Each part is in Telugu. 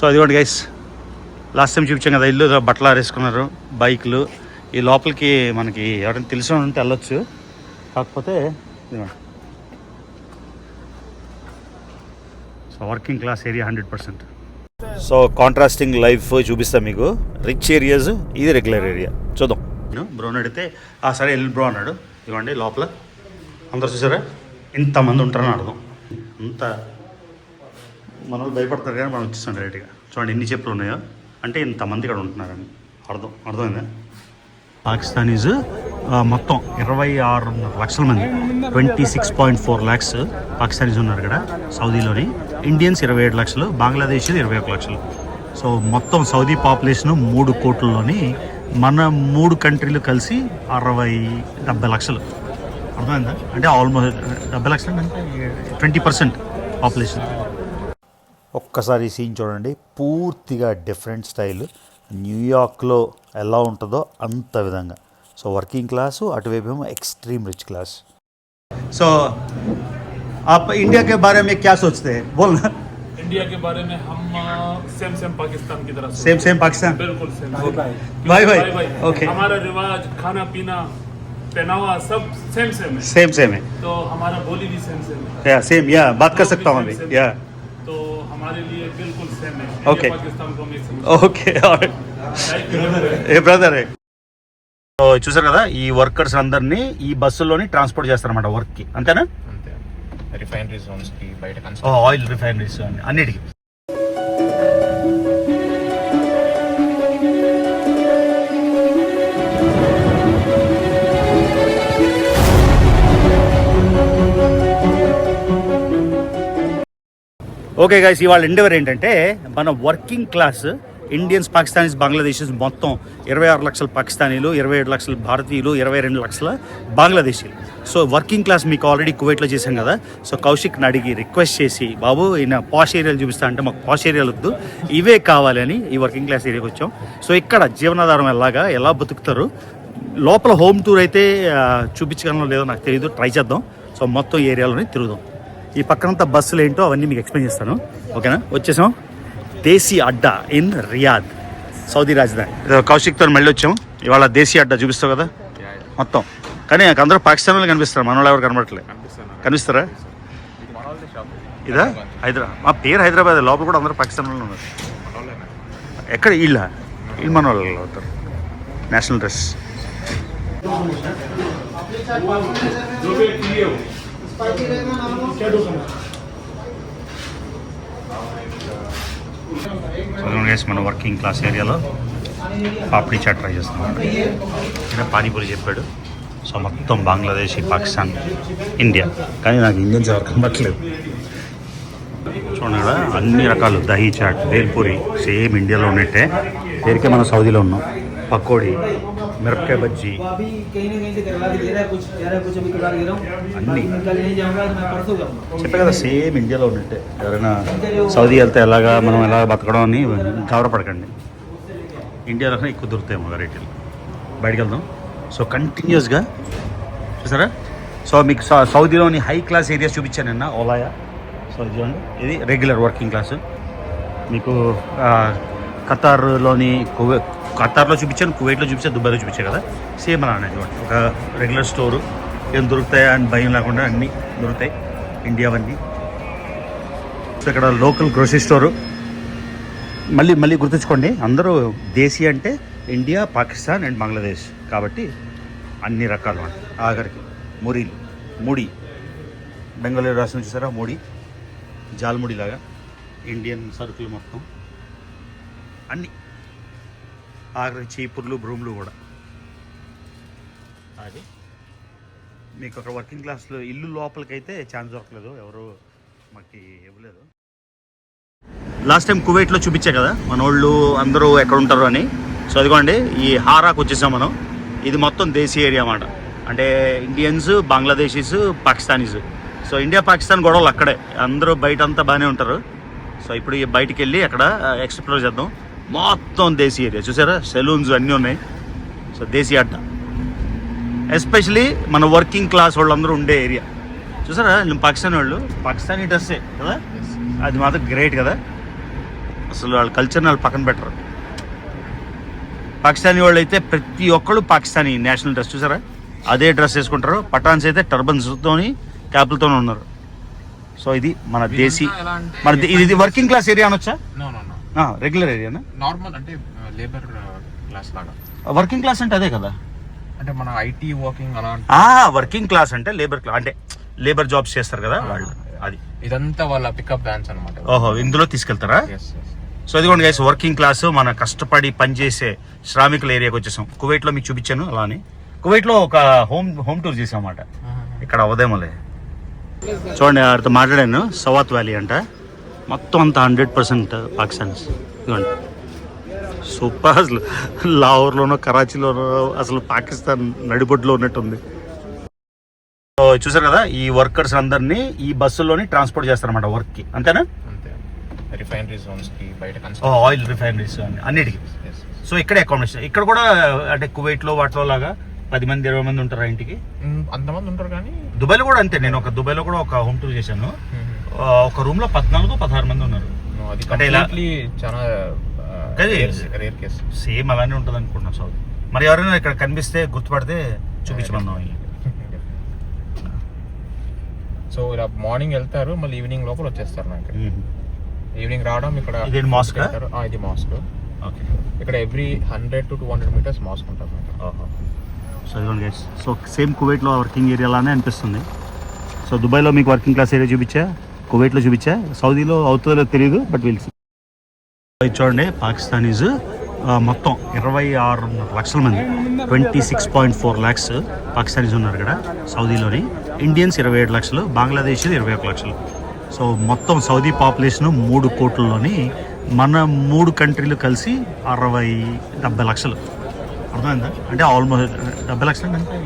సో అదిగోండి గైస్, లాస్ట్ టైం చూపించాం కదా ఇల్లు, బట్టలు ఆరేసుకున్నారు, బైకులు. ఈ లోపలికి మనకి ఎవరైనా తెలిసిన ఉంటే వెళ్ళొచ్చు, కాకపోతే so working class area 100%. So contrasting life చూపిస్తాను మీకు. రిచ్ ఏరియాస్, ఇది రెగ్యులర్ ఏరియా. చూద్దాం. బ్రో అడిగితే సరే వెళ్ళి బ్రో అన్నాడు. ఇవ్వండి లోపల అందరు చూసారా ఇంతమంది ఉంటారని అర్థం. అంత మన వాళ్ళు భయపడతారు కానీ మనం వచ్చేస్తాం డైరెక్ట్గా. చూడండి ఎన్ని చెప్పులు ఉన్నాయో, అంటే ఇంతమంది ఇక్కడ ఉంటున్నారని అర్థమైందా. పాకిస్తానీస్ మొత్తం 26 లక్షల మంది, 26.4 lakhs పాకిస్తానీస్ ఉన్నారు ఇక్కడ సౌదీలోని. ఇండియన్స్ 27 లక్షలు, బంగ్లాదేశ్ 21 లక్షలు. సో మొత్తం సౌదీ పాపులేషన్ 3 కోట్లలోని మన 3 కంట్రీలు కలిసి 60-70 లక్షలు. అర్థమైందా? అంటే ఆల్మోస్ట్ 70 లక్షలు అంటే 20% పాపులేషన్. ఒక్కసారి సీన్ చూడండి, పూర్తిగా డిఫరెంట్ స్టైల్. న్యూయార్క్లో ఎలా ఉంటుందో అంత విధంగా. సో వర్కింగ్ క్లాసు, అటువైపు ఏమో ఎక్స్ట్రీమ్ రిచ్ క్లాస్. సో आप इंडिया के बारे में क्या सोचते हैं? बोलना. इंडिया के बारे में हम सेम पाकिस्तान की तरह सेम पाकिस्तान, बिल्कुल सेम. भाई ओके. हमारा रिवाज, खाना पीना, पहनावा सब सेम है. तो हमारा बोली भी सेम है. सेम या बात कर सकता हूँ अभी. या तो हमारे लिए बिल्कुल सेम है. ओके. पाकिस्तान को मिक्स. ఓకే ఏ బ్రదర్. సో చూసారు కదా, ఈ వర్కర్స్ అందరినీ ఈ బస్సుల్లోని ట్రాన్స్పోర్ట్ చేస్తారన్నమాట వర్క్కి. అంతేనా? రిఫైనరీ జోన్స్ కి బయట ఆయిల్ రిఫైనరీస్ అన్నిటికీ. ఓకే గైస్, ఇవాళ ఎండెవర్ ఏంటంటే మన working class Indians, Pakistanis, Bangladeshis మొత్తం 26 లక్షల పాకిస్తానీలు, 27 లక్షల భారతీయులు, 22 లక్షల బంగ్లాదేశీలు. సో వర్కింగ్ క్లాస్ మీకు ఆల్రెడీ కువైట్లో చేశాం కదా. సో కౌశిక్ని అడిగి రిక్వెస్ట్ చేసి, బాబు ఈయన పాష్ ఏరియాలు చూపిస్తా అంటే మాకు పాష్ ఏరియాలు వద్దు, ఇవే కావాలి అని ఈ వర్కింగ్ క్లాస్ ఏరియాకి వచ్చాం. సో ఇక్కడ జీవనాధారం ఎలా బతుకుతారు, లోపల హోమ్ టూర్ అయితే చూపించగలనో లేదో నాకు తెలియదు, ట్రై చేద్దాం. సో మొత్తం ఏరియాలోనే తిరుగుదాం. ఈ పక్కనంతా బస్సులు ఏంటో అవన్నీ మీకు ఎక్స్ప్లెయిన్ చేస్తాను. ఓకేనా? వచ్చేసాం దేశీ అడ్డా ఇన్ రియాద్, సౌదీ రాజధాని. కౌశిక్తో మళ్ళీ వచ్చాం. ఇవాళ దేశీ అడ్డా చూపిస్తావు కదా మొత్తం. కానీ నాకు అందరూ పాకిస్తాన్ వాళ్ళు కనిపిస్తారు, మన వాళ్ళు ఎవరు కనబడట్లేదు. కనిపిస్తారా? ఇదా హైదరాబాద్, మా పేరు హైదరాబాద్, లోపల కూడా అందరూ పాకిస్తాన్ వాళ్ళు ఉన్నారు. ఎక్కడ వీళ్ళు మన వాళ్ళు అవుతారు. National dress. మన వర్కింగ్ క్లాస్ ఏరియాలో పాపడీ చాట్ ట్రై చేస్తున్నాం. ఇక్కడ పానీపూరి చెప్పాడు. సో మొత్తం బంగ్లాదేశీ, పాకిస్తాన్, ఇండియా, కానీ నాకు ఇండియన్స్ ఎవరు కనబట్టలేదు. చూడండి ఇక్కడ అన్ని రకాలు దహీ చాట్, బేల్పూరి సేమ్ ఇండియాలో ఉన్నట్టే, పేరుకే మనం సౌదీలో ఉన్నాం. పకోడీ, మిరపకాయ బజ్జీ, అన్నీ చెప్పే కదా సేమ్ ఇండియాలో ఉన్నట్టే. ఎవరైనా సౌదీ వెళ్తే ఎలాగా మనం ఎలా బతకడం అని గౌరవపడకండి. ఇండియాలోనే ఎక్కువ దొరుకుతాయి మా రేట్లు. బయటకు వెళ్దాం. సో కంటిన్యూస్గా చూసారా. సో మీకు సౌదీలోని హై క్లాస్ ఏరియాస్ చూపించాను నిన్న, ఓలాయా. సో చూడండి, ఇది రెగ్యులర్ వర్కింగ్ క్లాసు. మీకు ఖతార్లో చూపించాను, కువైట్లో చూపించాను, దుబాయ్లో చూపించాను కదా, సేమ్ అలా అనేది. ఒక రెగ్యులర్ స్టోరు, ఏం దొరుకుతాయా అని భయం లేకుండా అన్నీ దొరుకుతాయి ఇండియావన్నీ. సో ఇక్కడ లోకల్ గ్రోసరీ స్టోరు. మళ్ళీ గుర్తుంచుకోండి, అందరూ దేశీ అంటే ఇండియా, పాకిస్తాన్ అండ్ బంగ్లాదేశ్ కాబట్టి అన్ని రకాలు. ఆఖరికి మూడి బెంగాలీ రాష్ట్రం చూసారా, మూడి జాల్ముడి లాగా ఇండియన్ సరుకులు మొత్తం అన్నీ. ఆఖరికి చీపుర్లు, బ్రూమ్లు కూడా. అది మీకు అక్కడ వర్కింగ్ క్లాస్లో ఇల్లు లోపలికైతే ఛాన్స్ దొరకలేదు, ఎవరు మాకు ఇవ్వలేదు. లాస్ట్ టైం కువైట్లో చూపించా కదా మన వాళ్ళు అందరూ ఎక్కడ ఉంటారు అని. సో అదిగోండి, ఈ హారాకు వచ్చేసాం మనం. ఇది మొత్తం దేశీ ఏరియా అన్నమాట. అంటే Indians, Bangladeshis, Pakistanis. So India Pakistan గొడవలు అక్కడే, అందరూ బయట అంతా బాగానే ఉంటారు. సో ఇప్పుడు బయటికి వెళ్ళి అక్కడ ఎక్స్ప్లోర్ చేద్దాం. మొత్తం దేశీ ఏరియా చూసారా, సెలూన్స్ అన్నీ ఉన్నాయి. సో దేశీ అడ్డా ఎస్పెషలీ మన వర్కింగ్ క్లాస్ వాళ్ళందరూ ఉండే ఏరియా. చూసారా పాకిస్తాన్ వాళ్ళు, పాకిస్తానీ డ్రెస్సే కదా, అది మాత్రం గ్రేట్ కదా. అసలు వాళ్ళ కల్చర్ని వాళ్ళు పక్కన పెట్టరు. పాకిస్తానీ వాళ్ళు అయితే ప్రతి ఒక్కళ్ళు పాకిస్తానీ నేషనల్ డ్రెస్ చూసారా, అదే డ్రెస్ వేసుకుంటారు. పఠాన్స్ అయితే టర్బన్స్తోని క్యాపులతోనే ఉన్నారు. సో ఇది మన దేశీ, మన ఇది వర్కింగ్ క్లాస్ ఏరియా అనొచ్చా? రెగ్యులర్ ఏరియానా? నార్మల్ అంటే లేబర్ క్లాస్ లాగా. వర్కింగ్ క్లాస్ అంటే అదే కదా, అంటే మన ఐటీ వర్కింగ్ అలా. వర్కింగ్ క్లాస్ అంటే లేబర్ క్లాస్, అంటే లేబర్ జాబ్స్ చేస్తారు కదా వాళ్ళు. అది ఇదంతా వాళ్ళ పికప్ వ్యాన్స్ అనమాట. ఓహో, ఇందులో తీసుకెళ్తారా? సో ఇదిగోండి గైస్, వర్కింగ్ క్లాస్ మన కష్టపడి పనిచేసే శ్రామికుల ఏరియాకి వచ్చేసాం. కువైట్లో మీకు చూపించాను అలానే. కువైట్లో ఒక హోమ్ టూర్ చేసాం అన్నమాట. ఇక్కడ ఉదయమలే చూడండి, ఆడితో మాట్లాడాను. సవాత్ వ్యాలీ అంట, మొత్తం అంతా 100% పాకిస్తాన్స్. ఇదిగోండి సూపర్. అసలు లాహోర్లోనో కరాచీలోనో అసలు పాకిస్తాన్ నడిబొడ్లో ఉన్నట్టుంది. సో చూసారు కదా, ఈ వర్కర్స్ అందరినీ ఈ బస్సుల్లోని ట్రాన్స్పోర్ట్ చేస్తారన్నమాట వర్క్కి, అంతేనా? రిఫైనరీ జోన్స్ కి బయట ఆయిల్ రిఫైనరీస్ అన్నిటికీ. సో ఇక్కడ అకామిడేషన్, ఇక్కడ కూడా అంటే కువైట్లో వాటిలో లాగా 10 మంది 20 మంది ఉంటారా ఇంటికి? అంతమంది ఉంటారు. కానీ దుబాయ్లో కూడా అంతే. నేను దుబాయ్లో కూడా ఒక హోమ్ టూర్ చేశాను. ఒక రూమ్ లో 14-16 మంది ఉన్నారు. అంటే ఇలా చాలా రేర్ కేస్. సేమ్ అలానే ఉంటుంది అనుకుంటున్నాను. సో మరి ఎవరైనా ఇక్కడ కనిపిస్తే గుర్తుపడితే చూపించమన్నాం. సో ఇలా మార్నింగ్ వెళ్తారు, మళ్ళీ ఈవినింగ్ లోపల వచ్చేస్తారు. నాకు ఈవినింగ్ రావడం ఇక్కడ. ఇది మాస్క్? ఇది మాస్క్. ఓకే. ఇక్కడ ఎవ్రీ 100 to 200 meters మాస్క్ ఉంటుంది. సో ఇదిగోండి గైస్, సో సేమ్ కువైట్లో వర్కింగ్ ఏరియా లానే అనిపిస్తుంది. సో దుబాయ్లో మీకు వర్కింగ్ క్లాస్ ఏరియా చూపించా, కువైట్లో చూపించా, సౌదీలో అవుతుందో తెలియదు, బట్ విల్ సీ. చూడండి, పాకిస్తానీస్ మొత్తం 26 లక్షల మంది, 26.4 lakhs పాకిస్తానీస్ ఉన్నారు ఇక్కడ సౌదీలోని. ఇండియన్స్ 27 లక్షలు, బంగ్లాదేశ్ 21 లక్షలు. సో మొత్తం సౌదీ పాపులేషన్ 3 కోట్లలోని మన 3 కంట్రీలు కలిసి 60-70 లక్షలు. అర్థమైందా? అంటే ఆల్మోస్ట్ 70 లక్షలు అంటే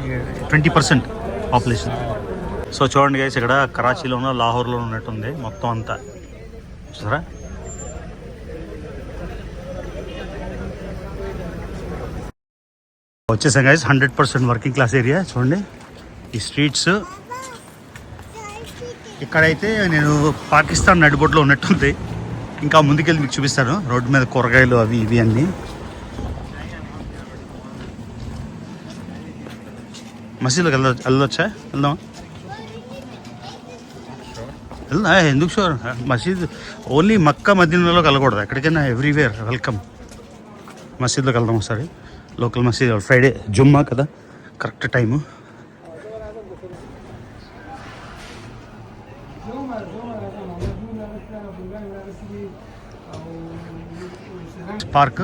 20% పాపులేషన్. సో చూడండి గైస్, ఇక్కడ కరాచీలోనో లాహోర్లో ఉన్నట్టుంది మొత్తం అంతా. చూసారా? వచ్చేసాం గైస్, 100% వర్కింగ్ క్లాస్ ఏరియా. చూడండి ఈ స్ట్రీట్స్. ఇక్కడైతే నేను పాకిస్తాన్ నడిబొడ్లో ఉన్నట్టుంది. ఇంకా ముందుకెళ్ళి మీకు చూపిస్తాను. రోడ్డు మీద కూరగాయలు అవి ఇవి అన్నీ. మసీదులోకి వెళ్ళొచ్చా? వెళ్దామా? ఎందుకు షూర్? మసీద్ ఓన్లీ మక్కా మదీనాలోకి వెళ్ళకూడదు, ఎక్కడికైనా ఎవ్రీవేర్ వెల్కమ్. మసీద్లోకి వెళ్దాం ఒకసారి. లోకల్ మసీద్, ఫ్రైడే జుమ్మా కదా, కరెక్ట్ టైము. పార్క్.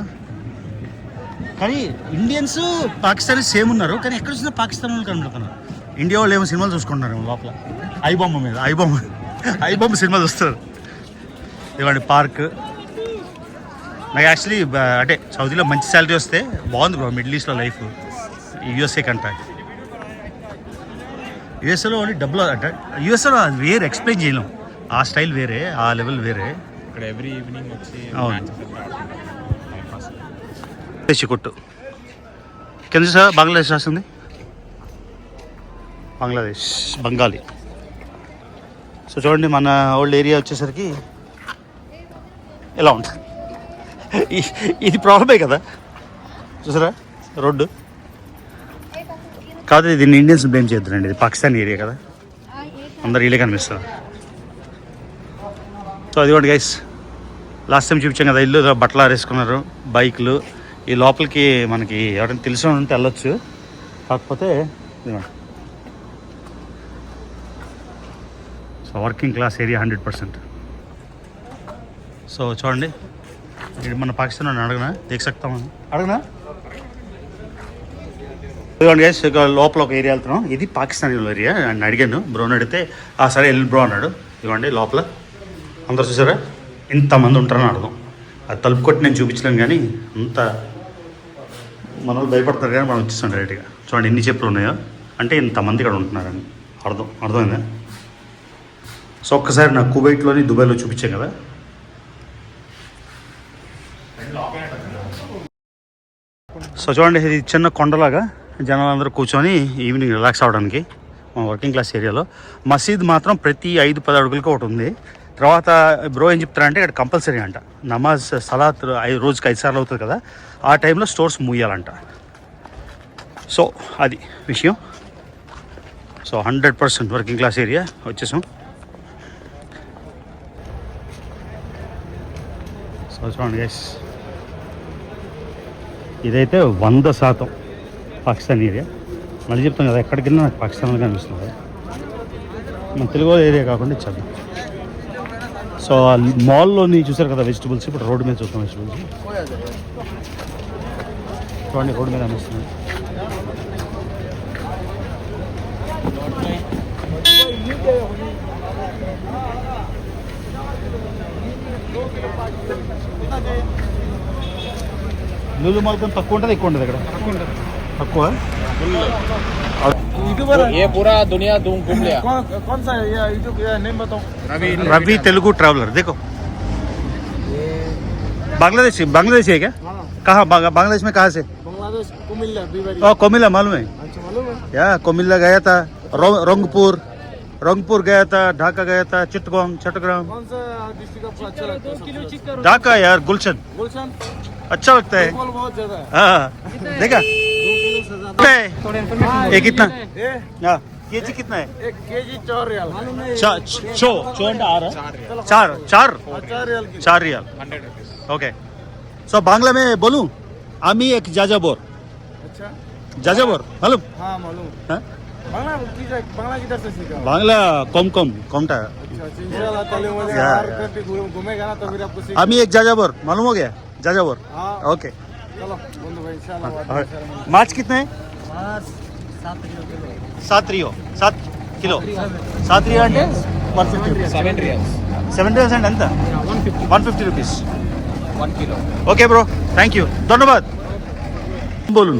కానీ ఇండియన్స్ పాకిస్తానీ సేమ్ ఉన్నారు, కానీ ఎక్కడ చూసినా పాకిస్తాన్ వాళ్ళు కనబడుతున్నారు. ఇండియా వాళ్ళు ఏమో సినిమాలు చూసుకుంటున్నారు లోపల, ఐబొమ్మ మీద ఐబొమ్మ సినిమా చూస్తారు. ఇవ్వండి పార్క్. నాకు యాక్చువల్లీ అంటే సౌదీలో మంచి శాలరీ వస్తే బాగుంది బ్రో. మిడిల్ ఈస్ట్లో లైఫ్ యూఎస్ఏ కంటే. యూఎస్ఏలో ఓన్లీ డబ్బులు అంటే యూఎస్ఏలో అది వేరే, ఎక్స్ప్లెయిన్ చేయలేం. ఆ స్టైల్ వేరే, ఆ లెవెల్ వేరే. ఇక్కడ ఎవ్రీ ఈవినింగ్ వచ్చి కొట్టు కింద సార్ బంగ్లాదేశ్ రాస్తుంది. బంగ్లాదేశ్ బెంగాలీ. సో చూడండి, మన ఓల్డ్ ఏరియా వచ్చేసరికి ఎలా ఉంటుంది. ఇది ప్రాబ్లమే కదా, చూసారా రోడ్డు. కాదు, దీన్ని ఇండియన్స్ బ్లేమ్ చేద్దారండి, ఇది పాకిస్తాన్ ఏరియా కదా, అందరు వీళ్ళే కనిపిస్తారు. సో అదిగోండి గైస్, లాస్ట్ టైం చూపించాం కదా, ఇల్లు బట్టలు ఆరేసుకున్నారు, బైకులు. ఈ లోపలికి మనకి ఎవరైనా తెలిసిన ఉంటే వెళ్ళొచ్చు, కాకపోతే so working class area 100%. So చూడండి, ఇది మన పాకిస్తాన్ అడగనా దేख सकता हूं అడగనా. ఇదిగోండి గైస్, లోపల ఒక ఏరియా వెళ్తున్నాం. ఇది పాకిస్తాన్ ఏరియా. అని అడిగాను, బ్రోని అడిగితే సరే వెళ్ళి బ్రో అన్నాడు. ఇదిగోండి లోపల అందరు చూసారా, ఇంతమంది ఉంటారని అర్థం. అది తలుపు కొట్టి నేను చూపించలేను, కానీ అంత మన వాళ్ళు భయపడతారు, కానీ మనం వచ్చేస్తాం డైరెక్ట్గా. చూడండి ఎన్ని చెప్పులు ఉన్నాయో, అంటే ఇంతమంది ఇక్కడ ఉంటున్నారని అర్థమైందా. సో ఒక్కసారి నాకు కువైట్లోని దుబాయ్లో చూపించాం కదా. సో చూడండి, ఇది చిన్న కొండలాగా జనాలందరూ కూర్చొని ఈవినింగ్ రిలాక్స్ అవ్వడానికి మన వర్కింగ్ క్లాస్ ఏరియాలో. మసీద్ మాత్రం ప్రతి 5-10 అడుగులకి ఒకటి ఉంది. తర్వాత బ్రో ఏం చెప్తారంటే ఇక్కడ కంపల్సరీ అంట నమాజ్ సలాత్ రోజుకి 5 సార్లు అవుతుంది కదా, ఆ టైంలో స్టోర్స్ మూయాలంట. సో అది విషయం. సో 100% వర్కింగ్ క్లాస్ ఏరియా వచ్చేసాం. సో చూడండి గైస్, ఇదైతే 100% పాకిస్తాన్ ఏరియా. మళ్ళీ చెప్తాం కదా, ఎక్కడికి వెళ్ళినా నాకు పాకిస్తాన్లో కనిపిస్తుంది. మన తెలుగు ఏరియా కాకుండా ఇచ్చాను. సో ఆ మాల్లోని చూసారు కదా వెజిటబుల్స్, ఇప్పుడు రోడ్డు మీద చూస్తాం వెజిటబుల్స్. చూడండి రోడ్డు మీద అనిపిస్తుంది. లూలు మాల్ కొంచెం తక్కువ ఉంటుంది, ఎక్కువ ఉంటుంది ఇక్కడ తక్కువ. ये पूरा दुनिया घूम लिया. कौन सा है ये नेम बताओ. रवि तेलुगु ट्रैवलर. देखो बांग्लादेश है क्या? कहाँ बांग्लादेश में कहाँ से? बांग्लादेश कुमिल्ला बीवारी. कोमिल्ला मालूम है अच्छा मालूम है. या कोमिल्ला गया था, रंगपुर गया था, ढाका गया था, चट्टग्राम. कौन सा डिस्ट्रिक्ट आपको अच्छा लगता है? ढाका यार, गुलशन गुलशन अच्छा लगता है. फुटबॉल बहुत ज्यादा है. हाँ देखा 2 किलो से ज्यादा. ये कितना? ये हाँ केजी कितना है? 1 केजी 4 रियाल. मालूम है. चो అంటే 4 4 रियाल की. 4 रियाल. 100 rupees. ओके. सो बांग्ला में बोलूं, आमी एक जाजाबोर. अच्छा जाजाबोर मालूम? हाँ मालूम. हाँ? बांग्ला किधर से सीखा? बांग्ला कोमटा. अच्छा इंशाल्लाह तालीम वाले या, हर या. कंट्री घूमेगा ना तो फिर आपको सीख. आमी एक जाजाबोर मालूम हो गया? जाजाबोर. हाँ ओके. चलो बंधु भाई इंशाल्लाह. मार्च कितने है? 7 किलो. 7 रियो అంటే 7 riyals. 7 रियल्स అంటే ఎంత? 150 rupees. 1 kilo. Okay bro, thank you, धन्यवाद. बोलूं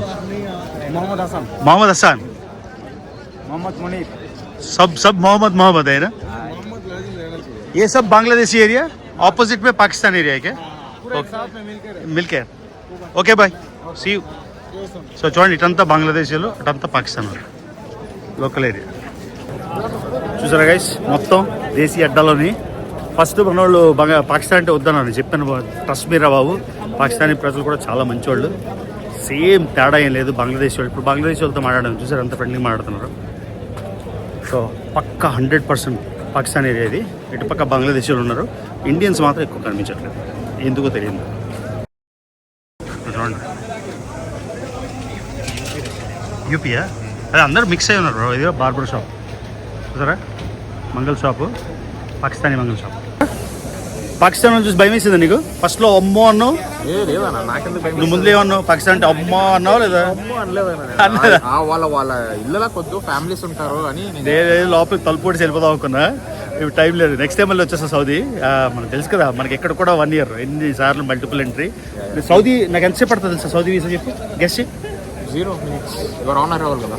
मोहम्मद हसन. मोहम्मद हसन. मोहम्मद मुनीर. सब मोहम्मद है ना? मोहम्मद लजीज रहना चाहिए. ये सब बांग्लादेशी एरिया, ऑपोजिट में पाकिस्तान एरिया है क्या? पूरा एक साथ में मिलकर మిల్కే. Okay bye, see you. So చూడండి, ఇటంతా బంగ్లాదేశీలు, అటంతా పాకిస్తాన్ వాళ్ళు, లోకల్ ఏరియా. చూసారా గైస్, మొత్తం దేశీ అడ్డాలోని ఫస్ట్ మనోళ్ళు పాకిస్తాన్ అంటే వద్దన్నారు. చెప్పాను ట్రస్ట్ మీరా బాబు, పాకిస్తానీ ప్రజలు కూడా చాలా మంచివాళ్ళు, సేమ్ తేడా ఏం లేదు బంగ్లాదేశ్ వాళ్ళు. ఇప్పుడు బంగ్లాదేశ్ వాళ్ళతో మాట్లాడాను, చూసారు అంత ఫ్రెండ్లీగా మాట్లాడుతున్నారు. సో పక్క 100% పాకిస్తాన్ ఏరియా ఇది. ఇటు పక్క బంగ్లాదేశీలు ఉన్నారు, ఇండియన్స్ మాత్రం ఎక్కువ కనిపించట్లేదు, ఎందుకో తెలియదు. చూడండి యూపీయా, అది అందరూ మిక్స్ అయి ఉన్నారు. ఇది బార్బర్ షాప్ చూసారా, మంగళ షాపు, పాకిస్తానీ మంగళ షాప్. పాకిస్తాన్ చూసి భయం వేసిందా నీకు? ఫస్ట్లో అమ్మో అన్నావు, లేదన్నా నాకెందుకు భయం. నువ్వు ముందు ఏమన్నావు? పాకిస్తాన్ అంటే అమ్మో అన్నావు లేదా? వాళ్ళ ఇళ్ళలో కొద్ది ఫ్యామిలీస్ ఉంటారు అని లోపలికి తలుపు కూడా వెళ్ళిపోదాం అనుకున్నా, ఇప్పుడు టైం లేదు. నెక్స్ట్ టైం మళ్ళీ వచ్చేస్తా సౌదీ. మనకు తెలుసు కదా, మనకి ఎక్కడ కూడా 1 year, ఎన్నిసార్లు మల్టిపుల్ ఎంట్రీ. సౌదీ నాకు ఎంతసేపు పడుతుంది తెలుసా సౌదీ వీసా చెప్పు, గెస్ట్. 0 minutes. యువర్ ఆనర్ అవ్వాలి కదా.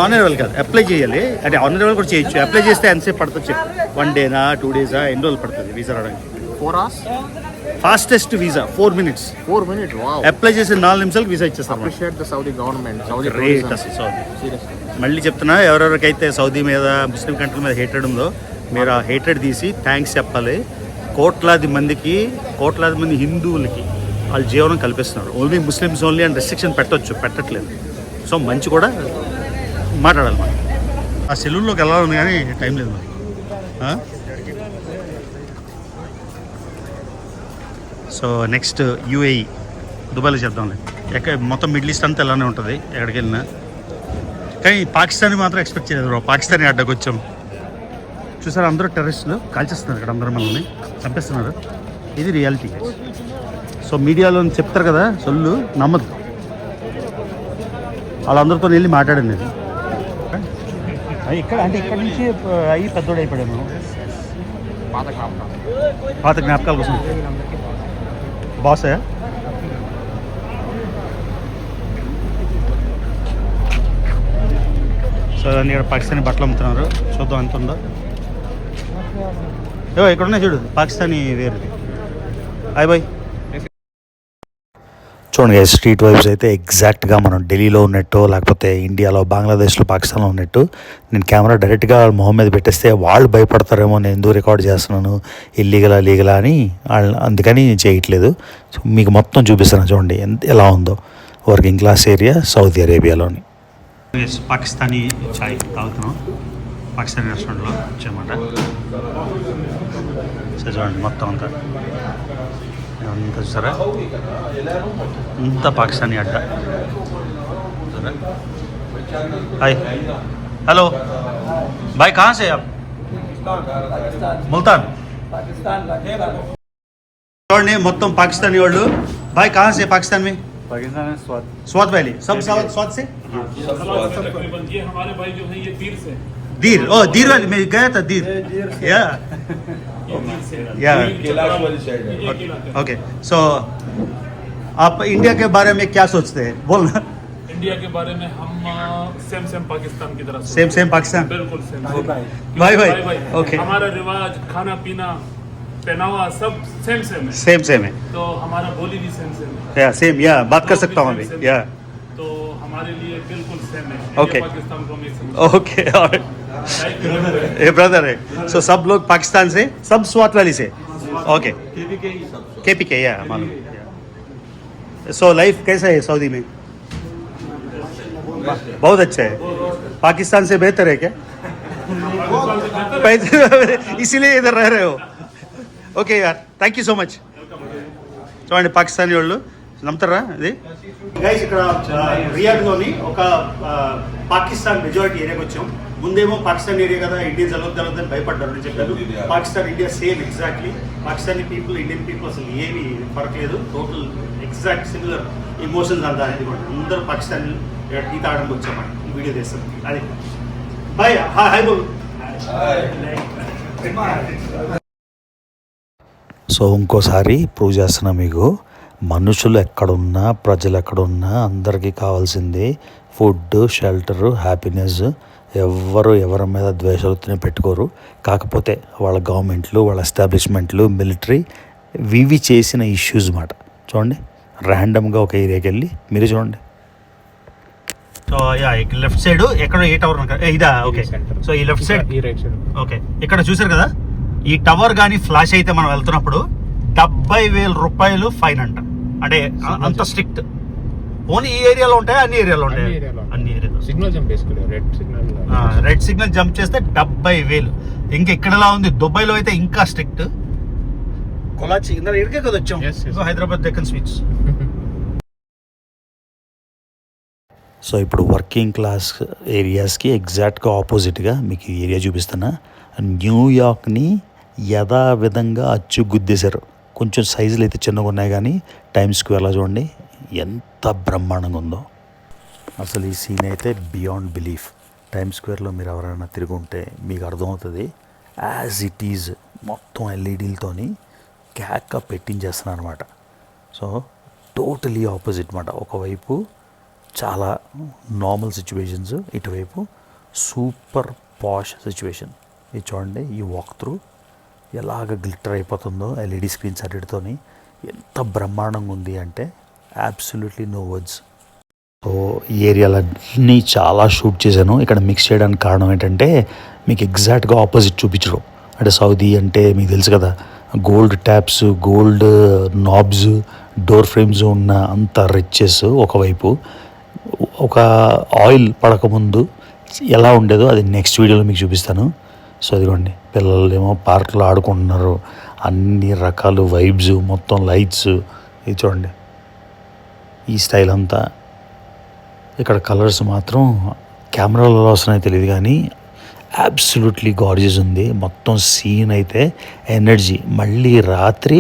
ఆనరబుల్ కాదు, అప్లై చేయాలి. అంటే ఆనరబుల్ కూడా చేయొచ్చు. అప్లై చేస్తే ఎంతసేపు పడుతుంది చెప్పు? 1 డేనా 2 days, ఎన్ని రోజులు పడుతుంది వీసా రావడానికి? 4 hours. Fastest visa 4 minutes. 4 minutes. Wow. Apply చేసి 4 నిమిషాలకు వీసా ఇచ్చేస్తాం. Appreciate the Saudi government. Saudi great అసలు సౌదీ. సీరియస్లీ. మళ్ళీ చెప్తున్నా, ఎవరెవరికైతే సౌదీ మీద, ముస్లిం కంట్రీ మీద హేటెడ్ ఉందో, మీరు ఆ హేటెడ్ తీసి థ్యాంక్స్ చెప్పాలి. కోట్లాది మంది హిందువులకి వాళ్ళ జీవనం కల్పిస్తున్నారు. ఓన్లీ ముస్లిమ్స్ ఓన్లీ అని రెస్ట్రిక్షన్ పెట్టట్లేదు. సో మంచి కూడా మాట్లాడాలి మనం. ఆ సెలూన్లోకి వెళ్ళాలని కానీ టైం లేదు మరి. సో నెక్స్ట్ యూఏఈ, దుబాయ్లో చేద్దాంలే. మొత్తం మిడిల్ ఈస్ట్ అంతా ఇలానే ఉంటుంది ఎక్కడికి వెళ్ళినా. కానీ పాకిస్తాన్ మాత్రం ఎక్స్పెక్ట్ చేయలేదు. పాకిస్తానీ అడ్డకు వచ్చాం. చూసారు, అందరూ టెర్రరిస్టులు కాల్చేస్తున్నారు ఇక్కడ, అందరూ మనల్ని చంపేస్తున్నారు. ఇది రియాలిటీ. సో మీడియాలో చెప్తారు కదా సొల్లు, నమ్మదు. వాళ్ళందరితో వెళ్ళి మాట్లాడింది నేను. ఇక్కడ అంటే ఇక్కడ నుంచి అయ్యి పెద్దోడు అయిపోయాము. పాత జ్ఞాపకాల కోసం బాసే. సో అన్నీ ఇక్కడ పాకిస్తానీ బట్టలు అమ్ముతున్నారు. చూద్దాం ఎంత ఉందో. ఇక్కడ ఉన్నాయి చూడు, పాకిస్తానీ వేరు. Hi bye. చూడండి స్ట్రీట్ వైబ్స్ అయితే ఎగ్జాక్ట్గా మనం ఢిల్లీలో ఉన్నట్టు లేకపోతే ఇండియాలో బంగ్లాదేశ్లో పాకిస్తాన్లో ఉన్నట్టు. నేను కెమెరా డైరెక్ట్గా మొహం మీద పెట్టేస్తే వాళ్ళు భయపడతారేమో నేను ఎందుకు రికార్డ్ చేస్తున్నాను లీగలా అని వాళ్ళు అందుకని చేయట్లేదు. సో మీకు మొత్తం చూపిస్తాను చూడండి ఎలా ఉందో వర్కింగ్ క్లాస్ ఏరియా సౌదీ అరేబియాలోని. పాకిస్తానీ చాయ్ తాగుతున్నాం పాకిస్తానీ రెస్టారెంట్లో వచ్చామాట. సో చూడండి మొత్తం అంతా చూసారా ఇంత పాకిస్తానీ అడ్డ. హాయ్ हेलो भाई कहाँ से आप मुल्तान చూడండి మొత్తం పాకిస్తానీ వాళ్ళు. भाई कहाँ से पाकिस्तान में पाकिस्तान में स्वाद स्वात वैली सब स्वात से तकरीबन ये हमारे भाई जो है ये तीर से दीर ओ दीर वैली में गया था दीर या या ओके. सो आप इंडिया के बारे में क्या सोचते हैं बोलना. इंडिया के बारे में हम सेम पाकिस्तान की तरफ सेम पाकिस्तान बिल्कुल सेम भाई ओके. हमारा रिवाज खाना पीना पहनावा सब सेम है तो हमारा बोली भी सेम है या सेम या बात कर सकता हूँ अभी या तो हमारे लिए बिल्कुल सेम है. Okay. पाकिस्तान को मिक्स ओके ये ब्रदर है. सो सब लोग पाकिस्तान से सब स्वात वैली से ओके KPK या मालूम. सो लाइफ कैसा है सऊदी में. बहुत अच्छा है. पाकिस्तान से बेहतर है क्या इसीलिए इधर रह रहे हो. ఓకే యార్ థ్యాంక్ యూ సో మచ్. చూడండి పాకిస్తానీ వాళ్ళు నమ్ముతారా ఇది గైస్. ఇక్కడ రియాద్లోని ఒక పాకిస్తాన్ మెజారిటీ ఏరియాకి వచ్చాం. ముందేమో పాకిస్తాన్ ఏరియా కదా ఇండియన్స్ అలొద్దని భయపడ్డారు అని చెప్పారు. Pakistan India same exactly. Pakistani people Indian people అసలు ఏమీ ఫరక్ లేదు. టోటల్ ఎగ్జాక్ట్ సిమిలర్ ఇమోషన్స్ అంతా అనేది కూడా అందరూ పాకిస్తాన్ టీ తాగడానికి వచ్చామని ఈ వీడియో చేస్తాం. అది బాయ్ హాయ్ బోల్. సో ఇంకోసారి ప్రూవ్ చేస్తున్నా మీకు మనుషులు ఎక్కడున్నా ప్రజలు ఎక్కడున్నా అందరికీ కావాల్సింది ఫుడ్ షెల్టర్ హ్యాపీనెస్. ఎవరి మీద ద్వేషాలతోనే పెట్టుకోరు. కాకపోతే వాళ్ళ గవర్నమెంట్లు వాళ్ళ ఎస్టాబ్లిష్మెంట్లు మిలిటరీ వివి చేసిన ఇష్యూస్ మాట. చూడండి ర్యాండమ్గా ఒక ఏరియాకి వెళ్ళి మీరు చూడండి. సో యా లెఫ్ట్ సైడ్ ఎక్కడ ఏ టవర్ ఇదా ఓకే. సో ఈ లెఫ్ట్ సైడ్ ఈ రైట్ సైడ్ ఓకే. ఇక్కడ చూసారు కదా ఈ టవర్ కానీ ఫ్లాష్ అయితే మనం వెళ్తున్నప్పుడు 70,000 రూపాయలు ఫైన్ అంట. అంటే అంత స్ట్రిక్ట్. ఓన్లీ ఈ ఏరియాలో ఉంటాయి అన్ని ఏరియాలో ఉంటాయి అన్ని ఏరియాలో. సిగ్నల్ జంప్ చేసుకుంటారు రెడ్ సిగ్నల్ జంప్ చేస్తే 70,000. ఇంకా ఇక్కడలా ఉంది దుబాయ్లో అయితే ఇంకా స్ట్రిక్ట్. కొలాచి ఇక్కడికే కదా వచ్చాం హైదరాబాద్ డెక్కన్ స్వీట్స్. సో ఇప్పుడు వర్కింగ్ క్లాస్ ఏరియాస్కి ఎగ్జాక్ట్గా ఆపోజిట్గా మీకు ఈ ఏరియా చూపిస్తున్నా. న్యూయార్క్ని యథావిధంగా అచ్చు గుద్దేశారు. కొంచెం సైజులు అయితే చిన్నగా ఉన్నాయి కానీ టైమ్ స్క్వేర్లో చూడండి ఎంత బ్రహ్మాండంగా ఉందో. అసలు ఈ సీన్ అయితే బియాండ్ బిలీఫ్. టైమ్ స్క్వేర్లో మీరు ఎవరైనా తిరిగి ఉంటే మీకు అర్థమవుతుంది. యాజ్ ఇట్ ఈజ్ మొత్తం ఎల్ఈడీలతోని క్యాక్ పెట్టించేస్తున్నారు అనమాట. సో టోటలీ ఆపోజిట్ అనమాట. ఒకవైపు చాలా నార్మల్ సిచ్యువేషన్స్, ఇటువైపు సూపర్ పాష్ సిచ్యువేషన్. ఇది చూడండి ఈ వాక్ త్రూ ఎలాగ గ్లిటర్ అయిపోతుందో ఎల్ఈడి స్క్రీన్స్ అన్నిటితోని ఎంత బ్రహ్మాండంగా ఉంది అంటే అబ్సల్యూట్లీ నో వర్డ్స్. సో ఈ ఏరియాలన్నీ చాలా షూట్ చేశాను. ఇక్కడ మిక్స్ చేయడానికి కారణం ఏంటంటే మీకు ఎగ్జాక్ట్గా ఆపోజిట్ చూపించడం. అంటే సౌదీ అంటే మీకు తెలుసు కదా gold taps gold knobs door frames ఉన్న అంత రిచెస్ ఒకవైపు. ఒక ఆయిల్ పడకముందు ఎలా ఉండేదో అది నెక్స్ట్ వీడియోలో మీకు చూపిస్తాను. సో అదిగోండి పిల్లలు ఏమో పార్క్లో ఆడుకుంటున్నారు. అన్ని రకాల వైబ్స్ మొత్తం లైట్స్ ఇది చూడండి ఈ స్టైల్ అంతా. ఇక్కడ కలర్స్ మాత్రం కెమెరాలో వస్తున్నాయి తెలియదు కానీ అబ్సల్యూట్లీ గార్జియస్ ఉంది. మొత్తం సీన్ అయితే ఎనర్జీ. మళ్ళీ రాత్రి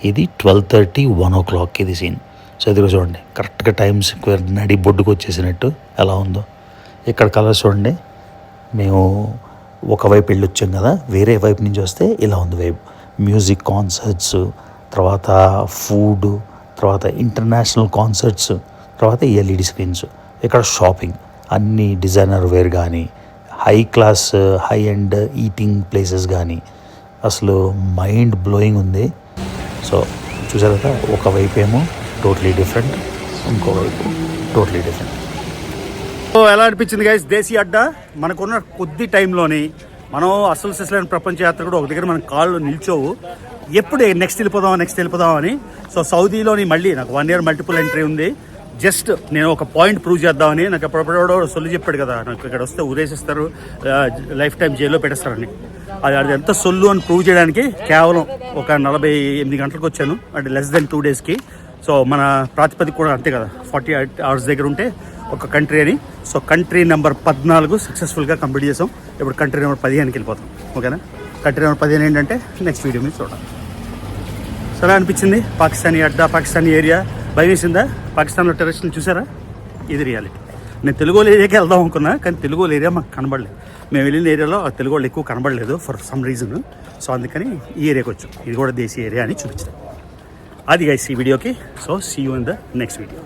ఇది 12:30 1 o'clock ఇది సీన్. సో ఇదిగో చూడండి కరెక్ట్గా టైమ్ స్క్వేర్ నడి బొడ్డుకు వచ్చేసినట్టు ఎలా ఉందో. ఇక్కడ కలర్స్ చూడండి. మేము ఒకవైపు వెళ్ళి వచ్చాం కదా వేరే వైపు నుంచి వస్తే ఇలా ఉంది వైబ్. మ్యూజిక్ కాన్సర్ట్స్, తర్వాత ఫుడ్, తర్వాత ఇంటర్నేషనల్ కాన్సర్ట్స్, తర్వాత ఎల్ఈడి స్క్రీన్స్. ఇక్కడ షాపింగ్ అన్ని డిజైనర్ వేర్ కానీ high class high and eating places కానీ అసలు మైండ్ బ్లోయింగ్ ఉంది. సో చూసారు కదా ఒకవైపు ఏమో టోటలీ డిఫరెంట్, ఇంకోవైపు టోటలీ డిఫరెంట్. సో ఎలా అనిపించింది గైస్ దేశీ అడ్డా? మనకున్న కొద్ది టైంలోని మనం అసలు సిసలైన ప్రపంచ యాత్ర కూడా ఒక దగ్గర మన కాళ్ళు నిల్చోవు. ఎప్పుడు నెక్స్ట్ వెళ్ళిపోదాం అని. సో సౌదీలోని మళ్ళీ నాకు 1 year మల్టిపుల్ ఎంట్రీ ఉంది. జస్ట్ నేను ఒక పాయింట్ ప్రూవ్ చేద్దామని. నాకు ఎప్పుడెప్పుడో సొల్లు చెప్పాడు కదా, నాకు ఇక్కడ వస్తే ఊరేసిస్తారు, లైఫ్ టైం జైల్లో పెట్టేస్తారని. అది ఎంత సొల్లు అని ప్రూవ్ చేయడానికి కేవలం ఒక 48 గంటలకు వచ్చాను, అంటే లెస్ దెన్ 2 daysకి. సో మన ప్రాతిపదిక కూడా అంతే కదా, 48 hours దగ్గర ఉంటే ఒక కంట్రీ అని. సో కంట్రీ నెంబర్ 14 సక్సెస్ఫుల్గా కంప్లీట్ చేసాం. ఇప్పుడు కంట్రీ నెంబర్ 15కి వెళ్ళిపోతాం. ఓకేనా? కంట్రీ నెంబర్ 15 ఏంటంటే నెక్స్ట్ వీడియో మీద చూడాలి. సరే అనిపించింది పాకిస్తానీ అడ్డా, పాకిస్తానీ ఏరియా. భయం వేసిందా? పాకిస్తాన్లో టెర్రరిస్టులు చూసారా? ఇది రియాలిటీ. నేను తెలుగు ఏరియాకి వెళ్దాం అనుకున్నా, కానీ తెలుగు ఏరియా మాకు కనబడలేదు. మేము వెళ్ళిన ఏరియాలో తెలుగు వాళ్ళు ఎక్కువ కనబడలేదు ఫర్ సమ్ రీజన్. సో అందుకని ఈ ఏరియాకి వచ్చాం. ఇది కూడా దేశీ ఏరియా అని చూపించాం. అది గైస్ ఈ వీడియోకి. So see you in the next video.